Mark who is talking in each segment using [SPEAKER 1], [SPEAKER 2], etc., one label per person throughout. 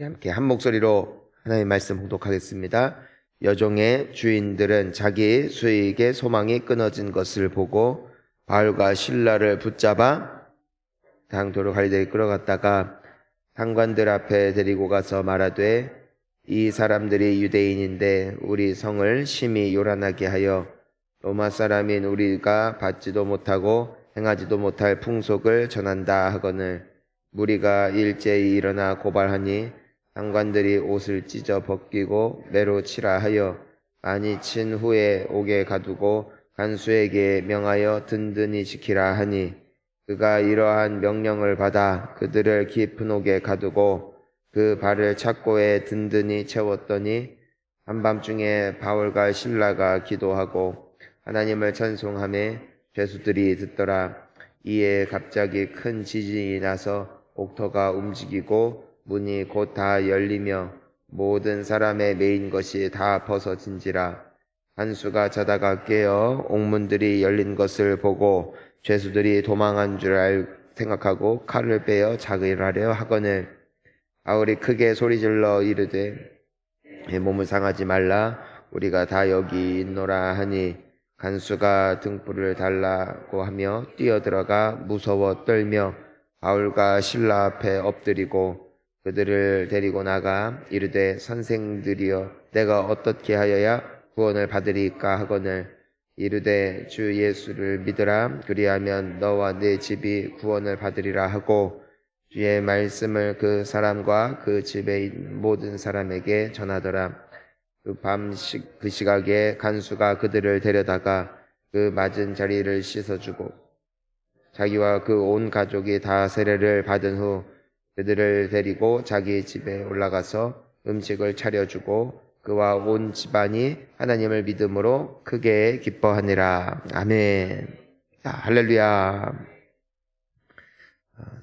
[SPEAKER 1] 우리 함께 한 목소리로 하나님의 말씀 봉독하겠습니다. 여종의 주인들은 자기 수익의 소망이 끊어진 것을 보고 바울과 실라를 붙잡아 당도로 갈대에 끌어갔다가 상관들 앞에 데리고 가서 말하되, 이 사람들이 유대인인데 우리 성을 심히 요란하게 하여 로마 사람인 우리가 받지도 못하고 행하지도 못할 풍속을 전한다 하거늘 무리가 일제히 일어나 고발하니 상관들이 옷을 찢어 벗기고 매로 치라 하여 많이 친 후에 옥에 가두고 간수에게 명하여 든든히 지키라 하니, 그가 이러한 명령을 받아 그들을 깊은 옥에 가두고 그 발을 착고에 든든히 채웠더니 한밤중에 바울과 실라가 기도하고 하나님을 찬송하며 죄수들이 듣더라. 이에 갑자기 큰 지진이 나서 옥터가 움직이고 문이 곧 다 열리며 모든 사람의 메인 것이 다 벗어진지라. 간수가 자다가 깨어 옥문들이 열린 것을 보고 죄수들이 도망한 줄 생각하고 칼을 빼어 자결하려 하거늘 바울이 크게 소리질러 이르되, 몸을 상하지 말라, 우리가 다 여기 있노라 하니 간수가 등불을 달라고 하며 뛰어들어가 무서워 떨며 바울과 실라 앞에 엎드리고 그들을 데리고 나가 이르되, 선생들이여 내가 어떻게 하여야 구원을 받으리까 하거늘 이르되, 주 예수를 믿으라, 그리하면 너와 네 집이 구원을 받으리라 하고 주의 말씀을 그 사람과 그 집에 있는 모든 사람에게 전하더라. 그 시각에 간수가 그들을 데려다가 그 맞은 자리를 씻어주고 자기와 그 온 가족이 다 세례를 받은 후 그들을 데리고 자기 집에 올라가서 음식을 차려주고 그와 온 집안이 하나님을 믿음으로 크게 기뻐하니라. 아멘. 자, 할렐루야.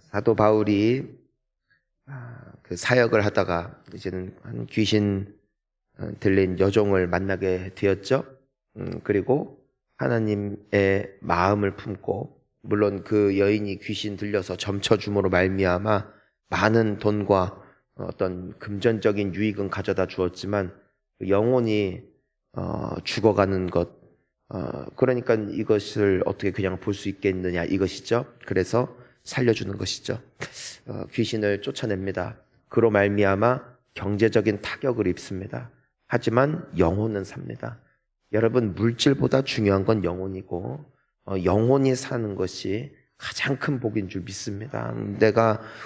[SPEAKER 1] 사도 바울이 그 사역을 하다가 이제는 한 귀신 들린 여종을 만나게 되었죠. 그리고 하나님의 마음을 품고, 물론 그 여인이 귀신 들려서 점쳐줌으로 말미암아 많은 돈과 어떤 금전적인 유익은 가져다 주었지만 영혼이 죽어가는 것, 그러니까 이것을 어떻게 그냥 볼 수 있겠느냐 이것이죠. 그래서 살려주는 것이죠. 귀신을 쫓아냅니다. 그로 말미암아 경제적인 타격을 입습니다. 하지만 영혼은 삽니다. 여러분, 물질보다 중요한 건 영혼이고 영혼이 사는 것이 가장 큰 복인 줄 믿습니다.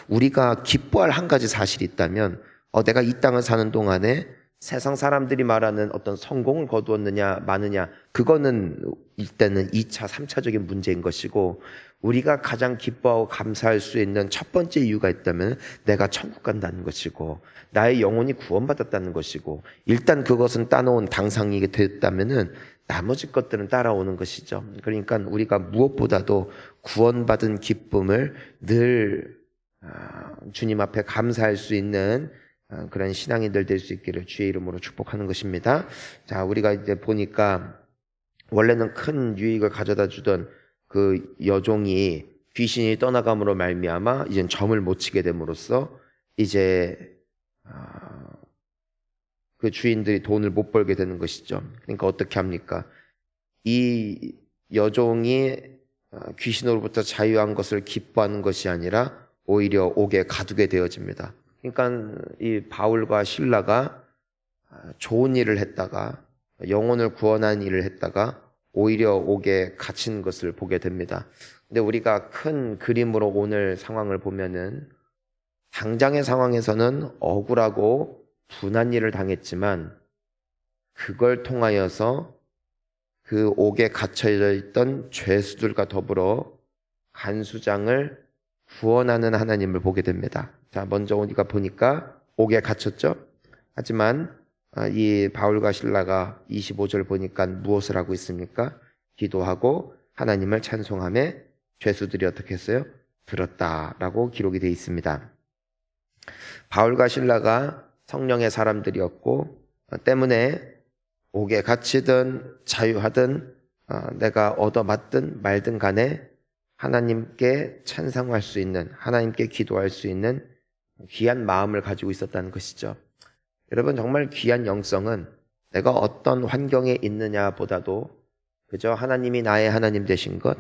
[SPEAKER 1] 우리가 기뻐할 한 가지 사실이 있다면, 내가 이 땅을 사는 동안에 세상 사람들이 말하는 어떤 성공을 거두었느냐 마느냐, 그거는 이때는 2차, 3차적인 문제인 것이고, 우리가 가장 기뻐하고 감사할 수 있는 첫 번째 이유가 있다면 내가 천국 간다는 것이고 나의 영혼이 구원받았다는 것이고, 일단 그것은 따놓은 당상이 됐다면은 나머지 것들은 따라오는 것이죠. 그러니까 우리가 무엇보다도 구원받은 기쁨을 늘 주님 앞에 감사할 수 있는 그런 신앙인들 될 수 있기를 주의 이름으로 축복하는 것입니다. 자, 우리가 이제 보니까 원래는 큰 유익을 가져다 주던 그 여종이 귀신이 떠나감으로 말미암아 이젠 점을 못 치게 됨으로써 이제 그 주인들이 돈을 못 벌게 되는 것이죠. 그러니까 어떻게 합니까? 이 여종이 귀신으로부터 자유한 것을 기뻐하는 것이 아니라 오히려 옥에 가두게 되어집니다. 그러니까 이 바울과 실라가 좋은 일을 했다가, 영혼을 구원한 일을 했다가 오히려 옥에 갇힌 것을 보게 됩니다. 근데 우리가 큰 그림으로 오늘 상황을 보면은 당장의 상황에서는 억울하고 분한 일을 당했지만 그걸 통하여서 그 옥에 갇혀져 있던 죄수들과 더불어 간수장을 구원하는 하나님을 보게 됩니다. 자, 먼저 우리가 보니까 옥에 갇혔죠. 하지만 이 바울과 실라가 25절 보니까 무엇을 하고 있습니까? 기도하고 하나님을 찬송하며 죄수들이 어떻게 했어요? 들었다라고 기록이 되어 있습니다. 바울과 실라가 성령의 사람들이었고 때문에 옥에 갇히든 자유하든 내가 얻어맞든 말든 간에 하나님께 찬송할 수 있는, 하나님께 기도할 수 있는 귀한 마음을 가지고 있었다는 것이죠. 여러분, 정말 귀한 영성은 내가 어떤 환경에 있느냐보다도 그저 하나님이 나의 하나님 되신 것,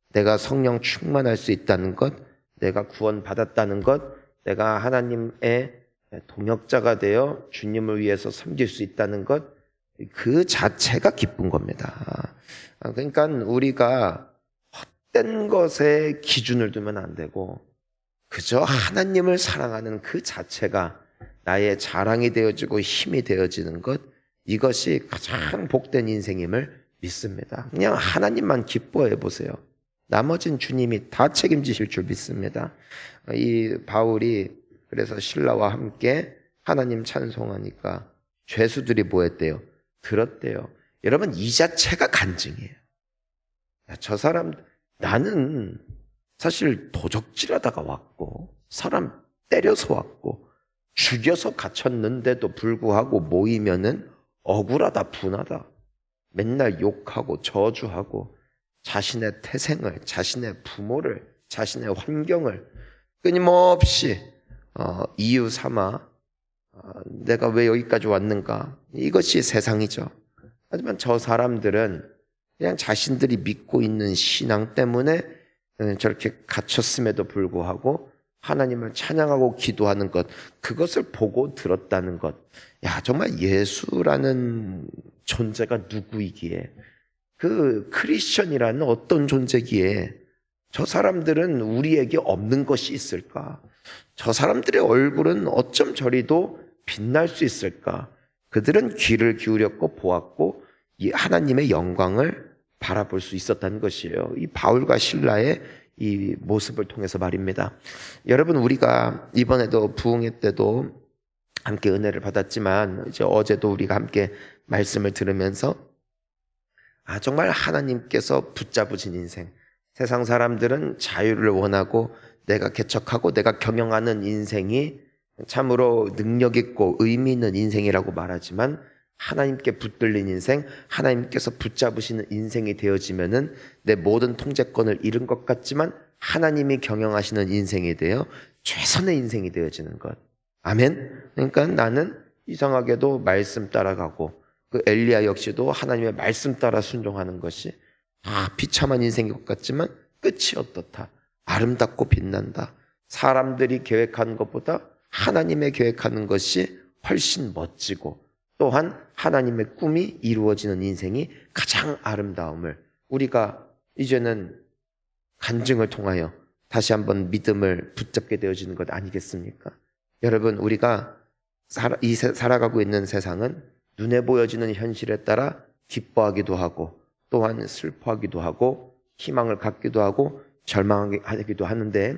[SPEAKER 1] 내가 성령 충만할 수 있다는 것, 내가 구원받았다는 것, 내가 하나님의 동역자가 되어 주님을 위해서 섬길 수 있다는 것, 그 자체가 기쁜 겁니다. 그러니까 우리가 헛된 것에 기준을 두면 안 되고 그저 하나님을 사랑하는 그 자체가 나의 자랑이 되어지고 힘이 되어지는 것, 이것이 가장 복된 인생임을 믿습니다. 그냥 하나님만 기뻐해 보세요. 나머진 주님이 다 책임지실 줄 믿습니다. 이 바울이 그래서 신라와 함께 하나님 찬송하니까 죄수들이 뭐 했대요? 들었대요. 여러분, 이 자체가 간증이에요. 저 사람, 나는 사실 도적질하다가 왔고 사람 때려서 왔고 죽여서 갇혔는데도 불구하고 모이면은 억울하다, 분하다. 맨날 욕하고 저주하고 자신의 태생을, 자신의 부모를, 자신의 환경을 끊임없이 이유 삼아 내가 왜 여기까지 왔는가? 이것이 세상이죠. 하지만 저 사람들은 그냥 자신들이 믿고 있는 신앙 때문에 저렇게 갇혔음에도 불구하고 하나님을 찬양하고 기도하는 것, 그것을 보고 들었다는 것. 야, 정말 예수라는 존재가 누구이기에, 그 크리스천이라는 어떤 존재기에 저 사람들은 우리에게 없는 것이 있을까? 저 사람들의 얼굴은 어쩜 저리도 빛날 수 있을까? 그들은 귀를 기울였고 보았고 이 하나님의 영광을 바라볼 수 있었다는 것이에요. 이 바울과 실라의 이 모습을 통해서 말입니다. 여러분, 우리가 이번에도 부흥회 때도 함께 은혜를 받았지만 이제 어제도 우리가 함께 말씀을 들으면서 정말 하나님께서 붙잡으신 인생, 세상 사람들은 자유를 원하고 내가 개척하고 내가 경영하는 인생이 참으로 능력 있고 의미 있는 인생이라고 말하지만 하나님께 붙들린 인생, 하나님께서 붙잡으시는 인생이 되어지면은 내 모든 통제권을 잃은 것 같지만 하나님이 경영하시는 인생이 되어 최선의 인생이 되어지는 것. 아멘. 그러니까 나는 이상하게도 말씀 따라가고 그 엘리야 역시도 하나님의 말씀 따라 순종하는 것이 비참한 인생인 것 같지만 끝이 어떻다. 아름답고 빛난다. 사람들이 계획하는 것보다 하나님의 계획하는 것이 훨씬 멋지고 또한 하나님의 꿈이 이루어지는 인생이 가장 아름다움을 우리가 이제는 간증을 통하여 다시 한번 믿음을 붙잡게 되어지는 것 아니겠습니까? 여러분, 우리가 살아가고 있는 세상은 눈에 보여지는 현실에 따라 기뻐하기도 하고 또한 슬퍼하기도 하고 희망을 갖기도 하고 절망하기도 하는데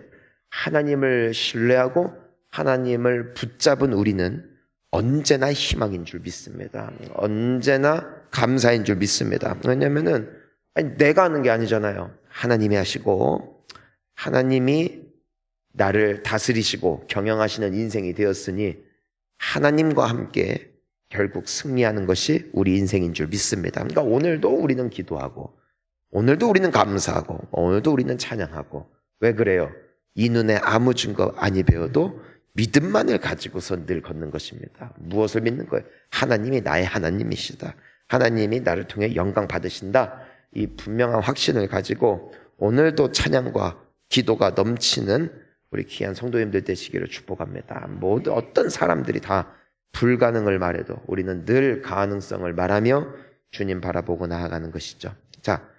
[SPEAKER 1] 하나님을 신뢰하고 하나님을 붙잡은 우리는 언제나 희망인 줄 믿습니다. 언제나 감사인 줄 믿습니다. 왜냐하면은 내가 하는 게 아니잖아요. 하나님이 하시고 하나님이 나를 다스리시고 경영하시는 인생이 되었으니 하나님과 함께 결국 승리하는 것이 우리 인생인 줄 믿습니다. 그러니까 오늘도 우리는 기도하고 오늘도 우리는 감사하고 오늘도 우리는 찬양하고 왜 그래요? 이 눈에 아무 증거 아니 배워도 믿음만을 가지고서 늘 걷는 것입니다. 무엇을 믿는 거예요? 하나님이 나의 하나님이시다. 하나님이 나를 통해 영광 받으신다. 이 분명한 확신을 가지고 오늘도 찬양과 기도가 넘치는 우리 귀한 성도님들 되시기를 축복합니다. 모두 어떤 사람들이 다 불가능을 말해도 우리는 늘 가능성을 말하며 주님 바라보고 나아가는 것이죠. 자,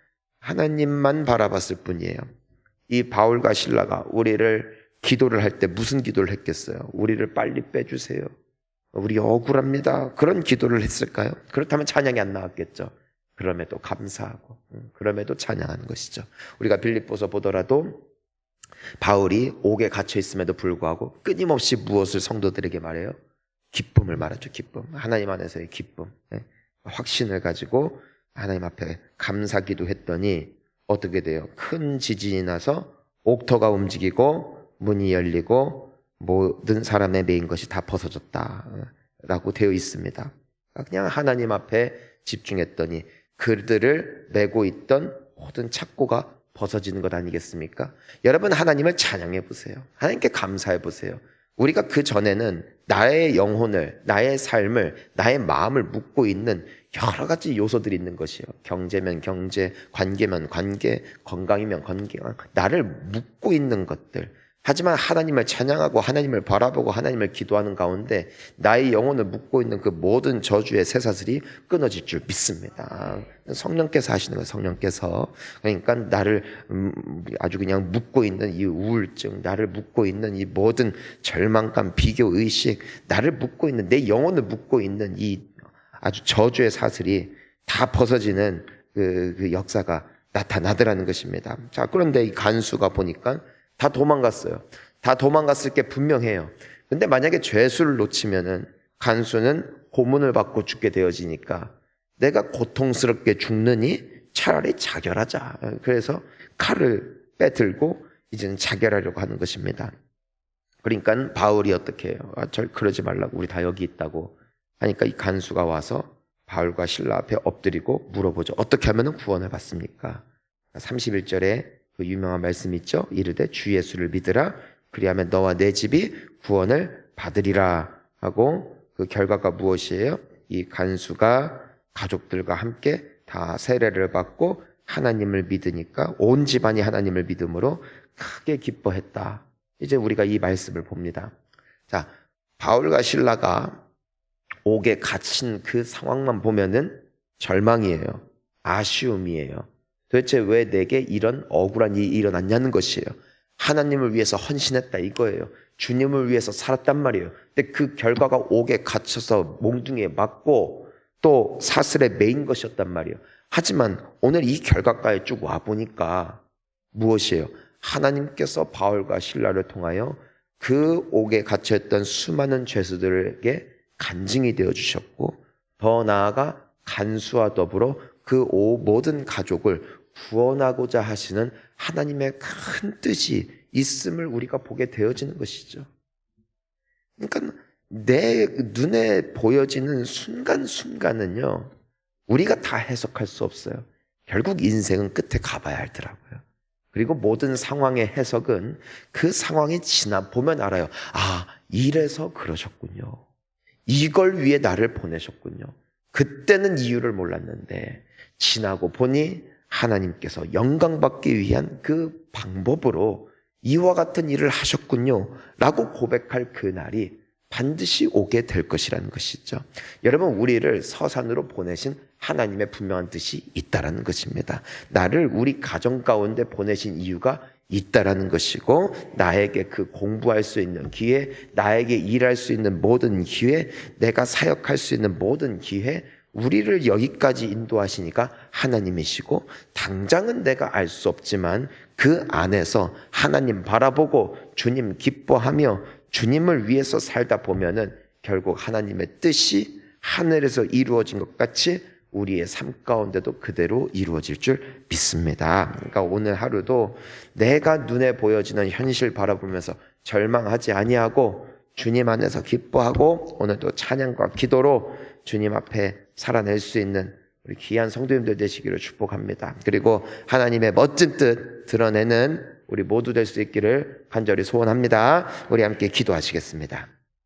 [SPEAKER 1] 하나님만 바라봤을 뿐이에요. 이 바울과 실라가 우리를 기도를 할 때 무슨 기도를 했겠어요? 우리를 빨리 빼주세요. 우리 억울합니다. 그런 기도를 했을까요? 그렇다면 찬양이 안 나왔겠죠. 그럼에도 감사하고 그럼에도 찬양하는 것이죠. 우리가 빌립보서 보더라도 바울이 옥에 갇혀 있음에도 불구하고 끊임없이 무엇을 성도들에게 말해요? 기쁨을 말하죠. 기쁨. 하나님 안에서의 기쁨. 확신을 가지고 하나님 앞에 감사기도 했더니 어떻게 돼요? 큰 지진이 나서 옥터가 움직이고 문이 열리고 모든 사람의 메인 것이 다 벗어졌다 라고 되어 있습니다. 그냥 하나님 앞에 집중했더니 그들을 메고 있던 모든 착고가 벗어지는 것 아니겠습니까? 여러분, 하나님을 찬양해 보세요. 하나님께 감사해 보세요. 우리가 그 전에는 나의 영혼을, 나의 삶을, 나의 마음을 묶고 있는 여러 가지 요소들이 있는 것이요. 경제면 경제, 관계면 관계, 건강이면 건강, 나를 묶고 있는 것들. 하지만 하나님을 찬양하고 하나님을 바라보고 하나님을 기도하는 가운데 나의 영혼을 묶고 있는 그 모든 저주의 쇠사슬이 끊어질 줄 믿습니다. 성령께서 하시는 거예요. 성령께서. 그러니까 나를 아주 그냥 묶고 있는 이 우울증, 나를 묶고 있는 이 모든 절망감, 비교의식, 나를 묶고 있는, 내 영혼을 묶고 있는 이 아주 저주의 사슬이 다 벗어지는 그 역사가 나타나더라는 것입니다. 자, 그런데 이 간수가 보니까 다 도망갔어요. 다 도망갔을 게 분명해요. 근데 만약에 죄수를 놓치면은 간수는 고문을 받고 죽게 되어지니까 내가 고통스럽게 죽느니 차라리 자결하자. 그래서 칼을 빼들고 이제는 자결하려고 하는 것입니다. 그러니까 바울이 어떻게 해요? 절 그러지 말라고, 우리 다 여기 있다고 하니까 이 간수가 와서 바울과 실라 앞에 엎드리고 물어보죠. 어떻게 하면 구원을 받습니까? 31절에 그 유명한 말씀이 있죠. 이르되 주 예수를 믿으라. 그리하면 너와 내 집이 구원을 받으리라 하고, 그 결과가 무엇이에요? 이 간수가 가족들과 함께 다 세례를 받고 하나님을 믿으니까 온 집안이 하나님을 믿음으로 크게 기뻐했다. 이제 우리가 이 말씀을 봅니다. 자, 바울과 실라가 옥에 갇힌 그 상황만 보면은 절망이에요. 아쉬움이에요. 도대체 왜 내게 이런 억울한 일이 일어났냐는 것이에요. 하나님을 위해서 헌신했다 이거예요. 주님을 위해서 살았단 말이에요. 근데 그 결과가 옥에 갇혀서 몽둥이에 맞고 또 사슬에 매인 것이었단 말이에요. 하지만 오늘 이 결과까지 쭉 와보니까 무엇이에요? 하나님께서 바울과 실라를 통하여 그 옥에 갇혀있던 수많은 죄수들에게 간증이 되어주셨고, 더 나아가 간수와 더불어 그 모든 가족을 구원하고자 하시는 하나님의 큰 뜻이 있음을 우리가 보게 되어지는 것이죠. 그러니까 내 눈에 보여지는 순간순간은요, 우리가 다 해석할 수 없어요. 결국 인생은 끝에 가봐야 알더라고요. 그리고 모든 상황의 해석은 그 상황이 지나보면 알아요. 아, 이래서 그러셨군요. 이걸 위해 나를 보내셨군요. 그때는 이유를 몰랐는데 지나고 보니 하나님께서 영광받기 위한 그 방법으로 이와 같은 일을 하셨군요 라고 고백할 그날이 반드시 오게 될 것이라는 것이죠. 여러분, 우리를 서산으로 보내신 하나님의 분명한 뜻이 있다라는 것입니다. 나를 우리 가정 가운데 보내신 이유가 있다라는 것이고, 나에게 그 공부할 수 있는 기회, 나에게 일할 수 있는 모든 기회, 내가 사역할 수 있는 모든 기회, 우리를 여기까지 인도하시니까 하나님이시고, 당장은 내가 알 수 없지만 그 안에서 하나님 바라보고 주님 기뻐하며 주님을 위해서 살다 보면은 결국 하나님의 뜻이 하늘에서 이루어진 것 같이 우리의 삶 가운데도 그대로 이루어질 줄 믿습니다. 그러니까 오늘 하루도 내가 눈에 보여지는 현실 바라보면서 절망하지 아니하고 주님 안에서 기뻐하고, 오늘도 찬양과 기도로 주님 앞에 살아낼 수 있는 우리 귀한 성도님들 되시기를 축복합니다. 그리고 하나님의 멋진 뜻 드러내는 우리 모두 될 수 있기를 간절히 소원합니다. 우리 함께 기도하시겠습니다.